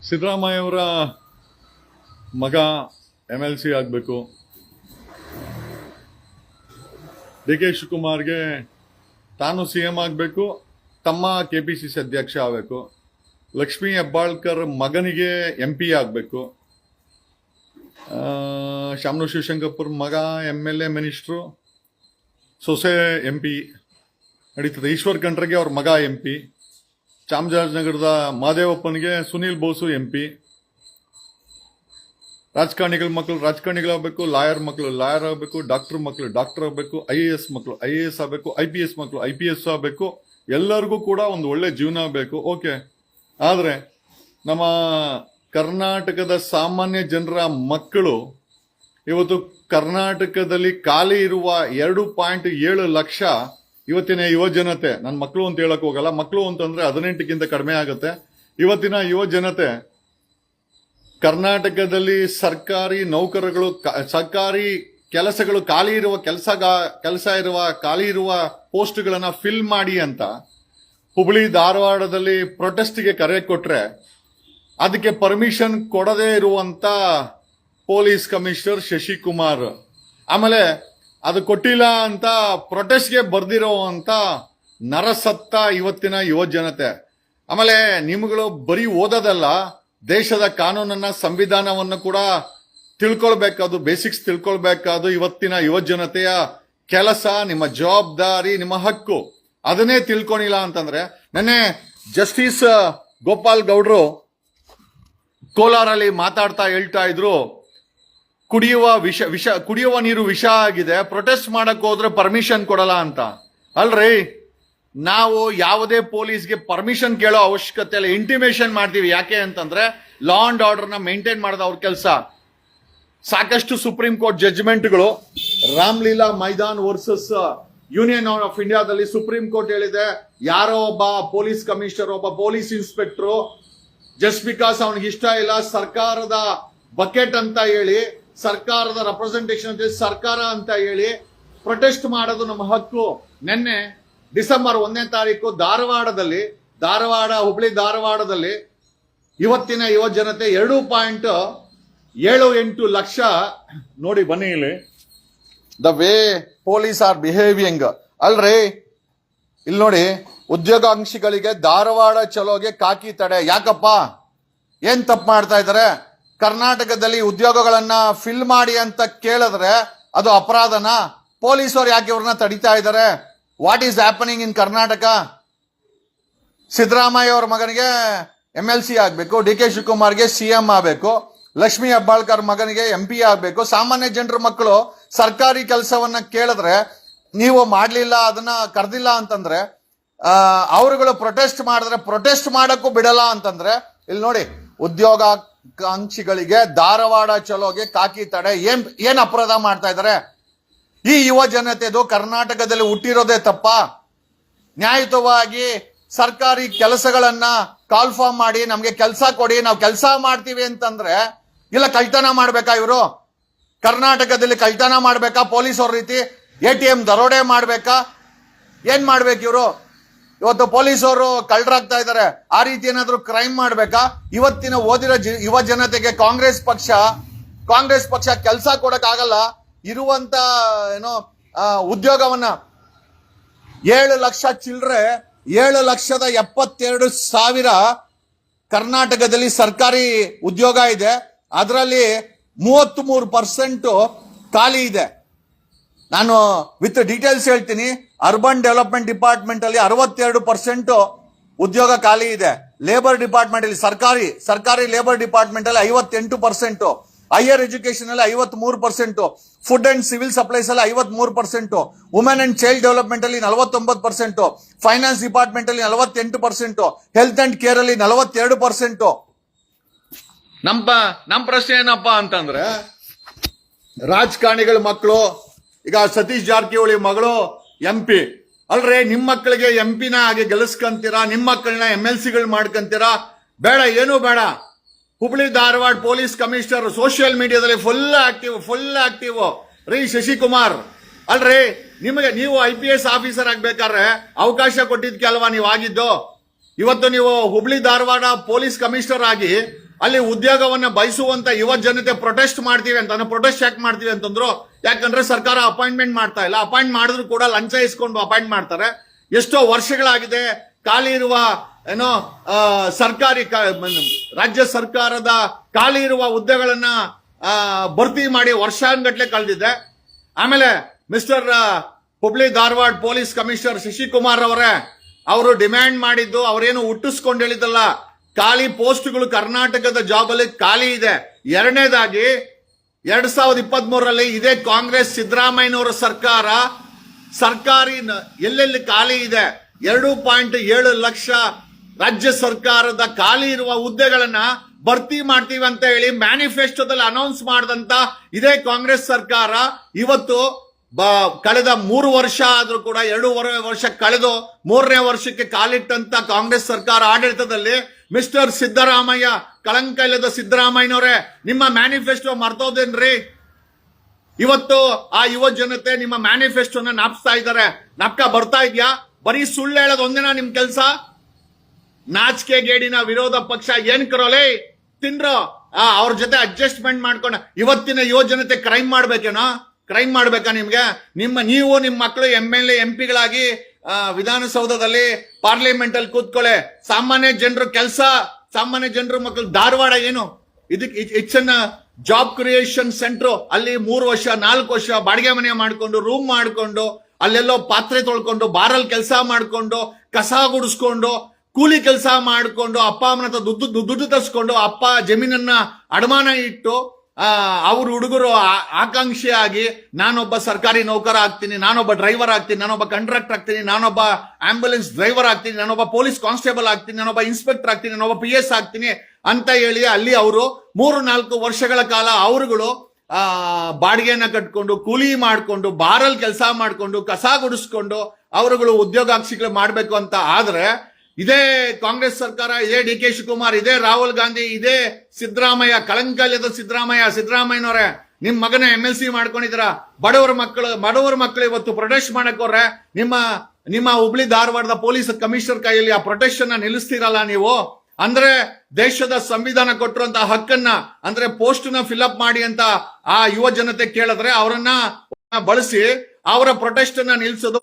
ಸಿದ್ದರಾಮಯ್ಯ ಅವರ ಮಗ MLC ಆಗಬೇಕು. DK ಶಿವಕುಮಾರ್ಗೆ ತಾನು CM ಆಗಬೇಕು, ತಮ್ಮ KPCC ಅಧ್ಯಕ್ಷ ಆಗಬೇಕು. ಲಕ್ಷ್ಮೀ ಹೆಬ್ಬಾಳ್ಕರ್ ಮಗನಿಗೆ MP ಆಗಬೇಕು. ಶಾಮನು ಶಿವಶಂಕರಪ್ಪರ ಮಗ MLA ಮಿನಿಸ್ಟ್ರು, ಸೊಸೆ MP ನಡೀತದೆ. ಈಶ್ವರ್ ಖಂಡ್ರೆಗೆ ಅವ್ರ ಮಗ MP. ಚಾಮರಾಜನಗರದ ಮಹದೇವಪ್ಪನಿಗೆ ಸುನೀಲ್ ಬೋಸು MP. ರಾಜಕಾರಣಿಗಳ ಮಕ್ಕಳು ರಾಜಕಾರಣಿಗಳಾಗಬೇಕು, ಲಾಯರ್ ಮಕ್ಕಳು ಲಾಯರ್ ಆಗಬೇಕು, ಡಾಕ್ಟರ್ ಮಕ್ಕಳು ಡಾಕ್ಟರ್ ಆಗಬೇಕು, IAS ಮಕ್ಕಳು IAS ಆಗಬೇಕು, IPS ಮಕ್ಕಳು IPS ಆಗಬೇಕು. ಎಲ್ಲರಿಗೂ ಕೂಡ ಒಂದು ಒಳ್ಳೆ ಜೀವನ ಬೇಕು. ಓಕೆ, ಆದರೆ ನಮ್ಮ ಕರ್ನಾಟಕದ ಸಾಮಾನ್ಯ ಜನರ ಮಕ್ಕಳು ಇವತ್ತು ಕರ್ನಾಟಕದಲ್ಲಿ ಖಾಲಿ ಇರುವ 2.7 ಲಕ್ಷ ಇವತ್ತಿನ ಯುವ ಜನತೆ, ನನ್ನ ಮಕ್ಕಳು ಅಂತ ಹೇಳಕ್ ಹೋಗಲ್ಲ, ಮಕ್ಕಳು ಅಂತಂದ್ರೆ 18ಕ್ಕಿಂತ ಕಡಿಮೆ ಆಗುತ್ತೆ. ಇವತ್ತಿನ ಯುವ ಜನತೆ ಕರ್ನಾಟಕದಲ್ಲಿ ಸರ್ಕಾರಿ ನೌಕರಗಳು, ಸರ್ಕಾರಿ ಕೆಲಸಗಳು ಖಾಲಿ ಇರುವ ಖಾಲಿ ಇರುವ ಪೋಸ್ಟ್ಗಳನ್ನ ಫಿಲ್ ಮಾಡಿ ಅಂತ ಹುಬ್ಳಿ ಧಾರವಾಡದಲ್ಲಿ ಪ್ರೊಟೆಸ್ಟ್ಗೆ ಕರೆ ಕೊಟ್ರೆ ಅದಕ್ಕೆ ಪರ್ಮಿಷನ್ ಕೊಡದೇ ಇರುವಂತ ಪೊಲೀಸ್ ಕಮಿಷನರ್ ಶಶಿಕುಮಾರ್, ಆಮೇಲೆ ಅದು ಕೊಟ್ಟಿಲ್ಲ ಅಂತ ಪ್ರೊಟೆಸ್ಟ್ಗೆ ಬರ್ದಿರುವಂತ ನರಸತ್ತ ಇವತ್ತಿನ ಯುವ ಜನತೆ. ಆಮೇಲೆ ನಿಮ್ಗಳು ಬರೀ ಓದೋದಲ್ಲ, ದೇಶದ ಕಾನೂನನ್ನ ಸಂವಿಧಾನವನ್ನು ಕೂಡ ತಿಳ್ಕೊಳ್ಬೇಕಾದು, ಬೇಸಿಕ್ಸ್ ತಿಳ್ಕೊಳ್ಬೇಕಾದು ಇವತ್ತಿನ ಯುವ ಜನತೆಯ ಕೆಲಸ, ನಿಮ್ಮ ಜವಾಬ್ದಾರಿ, ನಿಮ್ಮ ಹಕ್ಕು. ಅದನ್ನೇ ತಿಳ್ಕೊಂಡಿಲ್ಲ ಅಂತಂದ್ರೆ, ನೆನ್ನೆ ಜಸ್ಟಿಸ್ ಗೋಪಾಲ್ ಗೌಡ್ರು ಕೋಲಾರಲ್ಲಿ ಮಾತಾಡ್ತಾ ಹೇಳ್ತಾ ಇದ್ರು, ಕುಡಿಯುವ ನೀರು ವಿಷ ಆಗಿದೆ, ಪ್ರೊಟೆಸ್ಟ್ ಮಾಡಕ್ ಹೋದ್ರೆ ಪರ್ಮಿಷನ್ ಕೊಡಲ್ಲ ಅಂತ. ಅಲ್ರಿ, ನಾವು ಯಾವುದೇ ಪೊಲೀಸ್ಗೆ ಪರ್ಮಿಷನ್ ಕೇಳೋ ಅವಶ್ಯಕತೆ ಇಲ್ಲ, ಇಂಟಿಮೇಷನ್ ಮಾಡ್ತೀವಿ. ಯಾಕೆ ಅಂತಂದ್ರೆ ಲಾ ಅಂಡ್ ಆರ್ಡರ್ ನ ಮೇಂಟೈನ್ ಮಾಡೋದು ಅವ್ರ ಕೆಲಸ. ಸಾಕಷ್ಟು ಸುಪ್ರೀಂ ಕೋರ್ಟ್ ಜಡ್ಜ್ಮೆಂಟ್ಗಳು, Ramlila Maidan versus Union of ಇಂಡಿಯಾದಲ್ಲಿ ಸುಪ್ರೀಂ ಕೋರ್ಟ್ ಹೇಳಿದೆ, ಯಾರೋ ಒಬ್ಬ ಪೊಲೀಸ್ ಕಮಿಷನರ್, ಒಬ್ಬ ಪೊಲೀಸ್ ಇನ್ಸ್ಪೆಕ್ಟರ್ ಜಸ್ಟ್ ಬಿಕಾಸ್ ಅವನಿಗೆ ಇಷ್ಟ ಇಲ್ಲ, ಸರ್ಕಾರದ ಬಕೆಟ್ ಅಂತ ಹೇಳಿ, ಸರ್ಕಾರದ ರೆಪ್ರೆಸೆಂಟೇಷನ್ ಸರ್ಕಾರ ಅಂತ ಹೇಳಿ ಪ್ರೊಟೆಸ್ಟ್ ಮಾಡೋದು ನಮ್ಮ ಹಕ್ಕು. ನಿನ್ನೆ ಡಿಸೆಂಬರ್ 1ನೇ ತಾರೀಕು ಹುಬ್ಳಿ ಧಾರವಾಡದಲ್ಲಿ ಇವತ್ತಿನ ಯುವ ಜನತೆ 2.78 ಲಕ್ಷ ನೋಡಿ, ಬನ್ನಿ ಇಲ್ಲಿ, the way police R behaving. ಅಲ್ರಿ, ಇಲ್ಲಿ ನೋಡಿ, ಉದ್ಯೋಗಾಂಕ್ಷಿಗಳಿಗೆ ಧಾರವಾಡ ಚಲೋಗೆ ಕಾಕಿ ತಡೆ. ಯಾಕಪ್ಪ, ಏನ್ ತಪ್ಪು ಮಾಡ್ತಾ ಇದ್ದಾರೆ? ಕರ್ನಾಟಕದಲ್ಲಿ ಉದ್ಯೋಗಗಳನ್ನ ಫಿಲ್ ಮಾಡಿ ಅಂತ ಕೇಳಿದ್ರೆ ಅದು ಅಪರಾಧನಾ? ಪೊಲೀಸರು ಯಾಕೆ ಇವ್ರನ್ನ ತಡಿತಾ ಇದ್ದಾರೆ? What is happening in Karnataka? Siddaramaiah ಅವ್ರ ಮಗನಿಗೆ MLC ಆಗಬೇಕು, DK ಶಿವಕುಮಾರ್ಗೆ CM ಆಗಬೇಕು, ಲಕ್ಷ್ಮೀ ಹೆಬ್ಬಾಳ್ಕರ್ ಮಗನಿಗೆ MP ಆಗಬೇಕು. ಸಾಮಾನ್ಯ ಜನರ ಮಕ್ಕಳು ಸರ್ಕಾರಿ ಕೆಲಸವನ್ನ ಕೇಳಿದ್ರೆ ನೀವು ಮಾಡ್ಲಿಲ್ಲ, ಅದನ್ನ ಕರೆದಿಲ್ಲ ಅಂತಂದ್ರೆ ಅವರುಗಳು ಪ್ರೊಟೆಸ್ಟ್ ಮಾಡಿದ್ರೆ ಪ್ರೊಟೆಸ್ಟ್ ಮಾಡಕ್ಕೂ ಬಿಡಲ್ಲ ಅಂತಂದ್ರೆ, ಇಲ್ಲಿ ನೋಡಿ, ಉದ್ಯೋಗಾಕಾಂಕ್ಷಿಗಳಿಗೆ ಧಾರವಾಡ ಚಲೋಗೆ ಕಾಕಿ ತಡೆ. ಏನ್ ಅಪರಾಧ ಮಾಡ್ತಾ ಇದ್ದಾರೆ? ಈ ಯುವ ಜನತೆದು ಕರ್ನಾಟಕದಲ್ಲಿ ಹುಟ್ಟಿರೋದೇ ತಪ್ಪ? ನ್ಯಾಯಯುತವಾಗಿ ಸರ್ಕಾರಿ ಕೆಲಸಗಳನ್ನ ಕಾಲ್ಫಾರ್ಮ್ ಮಾಡಿ ನಮ್ಗೆ ಕೆಲಸ ಕೊಡಿ, ನಾವು ಕೆಲಸ ಮಾಡ್ತೀವಿ ಅಂತಂದ್ರೆ, ಇಲ್ಲ ಕಳ್ತನ ಮಾಡ್ಬೇಕಾ ಇವರು? ಕರ್ನಾಟಕದಲ್ಲಿ ಕಳ್ತನ ಮಾಡ್ಬೇಕಾ? ಪೊಲೀಸ್ ಅವ್ರ ರೀತಿ ATM ದರೋಡೆ ಮಾಡ್ಬೇಕಾ? ಏನ್ ಮಾಡ್ಬೇಕು ಇವರು? ಇವತ್ತು ಪೊಲೀಸರು ಕಳ್ಳರಾಗ್ತಾ ಇದ್ದಾರೆ, ಆ ರೀತಿ ಏನಾದ್ರು ಕ್ರೈಮ್ ಮಾಡ್ಬೇಕಾ? ಇವತ್ತಿನ ಓದಿರೋ ಯುವ ಜನತೆಗೆ ಕಾಂಗ್ರೆಸ್ ಪಕ್ಷ ಕೆಲಸ ಕೊಡಕ್ ಆಗಲ್ಲ. ಇರುವಂತ ಉದ್ಯೋಗವನ್ನ 7 ಲಕ್ಷ ಚಿಲ್ಲರೆ, 7,72,000 ಕರ್ನಾಟಕದಲ್ಲಿ ಸರ್ಕಾರಿ ಉದ್ಯೋಗ ಇದೆ. ಅದರಲ್ಲಿ 33% ಖಾಲಿ ಇದೆ. ನಾನು ವಿತ್ ಡೀಟೇಲ್ಸ್ ಹೇಳ್ತೀನಿ. ಅರ್ಬನ್ ಡೆವಲಪ್ಮೆಂಟ್ ಡಿಪಾರ್ಟ್ಮೆಂಟ್ ಅಲ್ಲಿ 62% ಉದ್ಯೋಗ ಖಾಲಿ ಇದೆ. ಲೇಬರ್ ಡಿಪಾರ್ಟ್ಮೆಂಟ್ ಅಲ್ಲಿ ಸರ್ಕಾರಿ ಲೇಬರ್ ಡಿಪಾರ್ಟ್ಮೆಂಟ್ ಅಲ್ಲಿ 58%, ಹೈಯರ್ ಎಜುಕೇಶನ್ ಅಲ್ಲಿ 53%, ಫುಡ್ ಅಂಡ್ ಸಿವಿಲ್ ಸಪ್ಲೈಸ್ ಅಲ್ಲಿ 53%, ವುಮೆನ್ ಅಂಡ್ ಚೈಲ್ಡ್ ಡೆವಲಪ್ಮೆಂಟ್ ಅಲ್ಲಿ 49%, ಫೈನಾನ್ಸ್ ಡಿಪಾರ್ಟ್ಮೆಂಟ್ ಅಲ್ಲಿ 48%, ಹೆಲ್ತ್ ಅಂಡ್ ಕೇರ್ ಅಲ್ಲಿ 42%. ನಮ್ಮ ಪ್ರಶ್ನೆ ಏನಪ್ಪ ಅಂತಂದ್ರೆ, ರಾಜಕಾರಣಿಗಳ ಮಕ್ಕಳು, ಈಗ ಸತೀಶ್ ಜಾರಕಿಹೊಳಿ ಮಗಳು MP, ಅಲ್ರೇ, ನಿಮ್ಮ ಮಕ್ಕಳಿಗೆ MP ನ ಹಾಗೆ ಗೆಲ್ಲಿಸ್ಕೊಂತೀರಾ, ನಿಮ್ಮ ಮಕ್ಕಳನ್ನ MLCಗಳು ಮಾಡ್ಕೊಂತೀರಾ? ಬೇಡ, ಏನೂ ಬೇಡ. Hubli Dharwad police commissioner social ಮೀಡಿಯಾದಲ್ಲಿ ಫುಲ್ ಆಕ್ಟಿವ್ ರೀ ಶಶಿಕುಮಾರ್. ಅಲ್ರಿ, ನೀವು IPS ಆಫೀಸರ್ ಆಗ್ಬೇಕಾದ್ರೆ ಅವಕಾಶ ಕೊಟ್ಟಿದ್ಕೆ ಅಲ್ವಾ ನೀವು ಆಗಿದ್ದು? ಇವತ್ತು ನೀವು ಹುಬ್ಳಿ ಧಾರವಾಡ ಪೊಲೀಸ್ ಕಮಿಷನರ್ ಆಗಿ ಅಲ್ಲಿ ಉದ್ಯೋಗವನ್ನ ಬಯಸುವಂತ ಯುವ ಜನತೆ ಪ್ರೊಟೆಸ್ಟ್ ಮಾಡ್ತೀವಿ ಅಂತ ಪ್ರೊಟೆಸ್ಟ್ ಯಾಕೆ ಮಾಡ್ತೀವಿ ಅಂತಂದ್ರು, ಯಾಕಂದ್ರೆ ಸರ್ಕಾರ ಅಪಾಯಿಂಟ್ಮೆಂಟ್ ಮಾಡ್ತಾ ಇಲ್ಲ. ಅಪಾಯಿಂಟ್ ಮಾಡಿದ್ರು ಕೂಡ ಲಂಚ ಇಸ್ಕೊಂಡು ಅಪಾಯಿಂಟ್ ಮಾಡ್ತಾರೆ. ಎಷ್ಟೋ ವರ್ಷಗಳಾಗಿದೆ ಖಾಲಿ ಇರುವ ಸರ್ಕಾರಿ ರಾಜ್ಯ ಸರ್ಕಾರದ ಖಾಲಿ ಇರುವ ಹುದ್ದೆಗಳನ್ನ ಭರ್ತಿ ಮಾಡಿ ವರ್ಷಾನ್ಗಟ್ಲೆ ಕಳೆದಿದೆ. ಆಮೇಲೆ mister Hubli Dharwad police commissioner Shashikumar ಅವರೇ, ಅವರು ಡಿಮ್ಯಾಂಡ್ ಮಾಡಿದ್ದು, ಅವರೇನು ಹುಟ್ಟಿಸ್ಕೊಂಡು ಹೇಳಿದ್ದಲ್ಲ, ಖಾಲಿ ಪೋಸ್ಟ್ಗಳು ಕರ್ನಾಟಕದ ಜಾಬ್ ಅಲ್ಲಿ ಖಾಲಿ ಇದೆ. ಎರಡನೇದಾಗಿ 2023ರಲ್ಲಿ ಇದೇ ಕಾಂಗ್ರೆಸ್ ಸಿದ್ದರಾಮಯ್ಯನವರ ಸರ್ಕಾರಿ ಎಲ್ಲೆಲ್ಲಿ ಖಾಲಿ ಇದೆ 2.7 ಲಕ್ಷ ರಾಜ್ಯ ಸರ್ಕಾರದ ಖಾಲಿ ಇರುವ ಹುದ್ದೆಗಳನ್ನ ಭರ್ತಿ ಮಾಡ್ತೀವಿ ಅಂತ ಹೇಳಿ ಮ್ಯಾನಿಫೆಸ್ಟೋದಲ್ಲಿ ಅನೌನ್ಸ್ ಮಾಡಿದಂತ ಇದೇ ಕಾಂಗ್ರೆಸ್ ಸರ್ಕಾರ ಇವತ್ತು ಕಳೆದ 3 ವರ್ಷ ಆದ್ರೂ ಕೂಡ 2.5 ವರ್ಷ ಕಳೆದು 3ನೇ ವರ್ಷಕ್ಕೆ ಕಾಲಿಟ್ಟಂತ ಕಾಂಗ್ರೆಸ್ ಸರ್ಕಾರ ಆಡಳಿತದಲ್ಲಿ ಮಿಸ್ಟರ್ ಸಿದ್ದರಾಮಯ್ಯ, ಕಳಂಕ ಇಲ್ಲದ ಸಿದ್ದರಾಮಯ್ಯನವರೇ, ನಿಮ್ಮ ಮ್ಯಾನಿಫೆಸ್ಟೋ ಮರ್ತೋದೇನ್ರಿ? ಇವತ್ತು ಆ ಯುವ ಜನತೆ ನಿಮ್ಮ ಮ್ಯಾನಿಫೆಸ್ಟೋನ ನಾಪ್ಸ್ತಾ ಇದ್ದಾರೆ. ನಾಪ್ಕ ಬರ್ತಾ ಇದ್ಯಾ? ಬರೀ ಸುಳ್ಳು ಹೇಳೋದು ಒಂದೇನಾ ನಿಮ್ ಕೆಲ್ಸ? ನಾಚಿಕೆ ಗೇಡಿನ ವಿರೋಧ ಪಕ್ಷ ಏನ್ ಕರೋಲೆ ತಿನ್ರೋ, ಅವ್ರ ಜೊತೆ ಅಡ್ಜಸ್ಟ್ಮೆಂಟ್ ಮಾಡ್ಕೊಂಡ ಇವತ್ತಿನ ಯುವ ಜನತೆ ಕ್ರೈಮ್ ಮಾಡ್ಬೇಕೇನೋ? ಕ್ರೈಮ್ ಮಾಡ್ಬೇಕಾ ನಿಮ್ಗೆ? ನೀವು ನಿಮ್ಮ ಮಕ್ಕಳು MLA MP ಗಳಾಗಿ ವಿಧಾನಸೌಧದಲ್ಲಿ ಪಾರ್ಲಿಮೆಂಟ್ ಅಲ್ಲಿ ಕೂತ್ಕೊಳ್ಳೆ. ಸಾಮಾನ್ಯ ಜನರ ಕೆಲಸ, ಸಾಮಾನ್ಯ ಜನರ ಮಕ್ಕಳು ಧಾರವಾಡ ಏನು ಇದಕ್ಕೆ it's an job creation centre. ಅಲ್ಲಿ 3 ವರ್ಷ 4 ವರ್ಷ ಬಾಡಿಗೆ ಮನೆ ಮಾಡ್ಕೊಂಡು ರೂಮ್ ಮಾಡ್ಕೊಂಡು ಅಲ್ಲೆಲ್ಲೋ ಪಾತ್ರೆ ತೊಳ್ಕೊಂಡು ಬಾರಲ್ಲಿ ಕೆಲಸ ಮಾಡ್ಕೊಂಡು ಕಸ ಗುಡಿಸ್ಕೊಂಡು ಕೂಲಿ ಕೆಲಸ ಮಾಡ್ಕೊಂಡು ಅಪ್ಪ ಅಮ್ಮನ ಹತ್ರ ದುಡ್ಡು ತರಿಸ್ಕೊಂಡು ಅಪ್ಪ ಜಮೀನನ್ನ ಅಡಮಾನ ಇಟ್ಟು ಅವ್ರ ಹುಡುಗರು ಆಕಾಂಕ್ಷಿಯಾಗಿ ನಾನೊಬ್ಬ ಸರ್ಕಾರಿ ನೌಕರ ಆಗ್ತೀನಿ, ನಾನೊಬ್ಬ ಡ್ರೈವರ್ ಆಗ್ತೀನಿ, ನಾನೊಬ್ಬ ಕಂಟ್ರಾಕ್ಟರ್ ಆಗ್ತೀನಿ, ನಾನೊಬ್ಬ ಆಂಬ್ಯುಲೆನ್ಸ್ ಡ್ರೈವರ್ ಆಗ್ತೀನಿ, ನಾನೊಬ್ಬ ಪೊಲೀಸ್ ಕಾನ್ಸ್ಟೇಬಲ್ ಆಗ್ತೀನಿ, ನಾನೊಬ್ಬ ಇನ್ಸ್ಪೆಕ್ಟರ್ ಆಗ್ತೀನಿ, ನಾನೊಬ್ಬ PS ಆಗ್ತೀನಿ ಅಂತ ಹೇಳಿ ಅಲ್ಲಿ ಅವರು 3-4 ವರ್ಷಗಳ ಕಾಲ ಅವರುಗಳು ಬಾಡಿಗೆನ ಕಟ್ಕೊಂಡು ಕೂಲಿ ಮಾಡ್ಕೊಂಡು ಬಾರಲ್ಲಿ ಕೆಲಸ ಮಾಡ್ಕೊಂಡು ಕಸ ಗುಡಿಸ್ಕೊಂಡು ಅವರುಗಳು ಉದ್ಯೋಗಾಕ್ಷಿಗಳು ಮಾಡ್ಬೇಕು ಅಂತ ಆದ್ರೆ ಇದೇ ಕಾಂಗ್ರೆಸ್ ಸರ್ಕಾರ, ಇದೇ DK ಶಿವಕುಮಾರ್, ಇದೇ ರಾಹುಲ್ ಗಾಂಧಿ, ಇದೇ ಸಿದ್ದರಾಮಯ್ಯ, ಕಳಂಕಲ್ಯದ ಸಿದ್ದರಾಮಯ್ಯನವರೇ, ನಿಮ್ ಮಗನ MLC ಮಾಡ್ಕೊಂಡಿದ್ದೀರಾ. ಬಡವರ ಮಕ್ಕಳು ಇವತ್ತು ಪ್ರೊಟೆಸ್ಟ್ ಮಾಡಕ್ ಹೋದ್ರೆ ನಿಮ್ಮ ಹುಬ್ಳಿ ಧಾರವಾಡದ ಪೊಲೀಸ್ ಕಮಿಷನರ್ ಕೈಯಲ್ಲಿ ಆ ಪ್ರೊಟೆಸ್ಟ್ ಅನ್ನ ನಿಲ್ಲಿಸ್ತೀರಲ್ಲ ನೀವು. ಅಂದ್ರೆ ದೇಶದ ಸಂವಿಧಾನ ಕೊಟ್ಟಿರುವಂತ ಹಕ್ಕನ್ನ, ಅಂದ್ರೆ ಪೋಸ್ಟ್ ನ ಫಿಲ್ಅಪ್ ಮಾಡಿ ಅಂತ ಆ ಯುವ ಜನತೆ ಕೇಳಿದ್ರೆ ಅವರನ್ನ ಬಳಸಿ ಅವರ ಪ್ರೊಟೆಸ್ಟ್ ಅನ್ನ ನಿಲ್ಲಿಸೋದು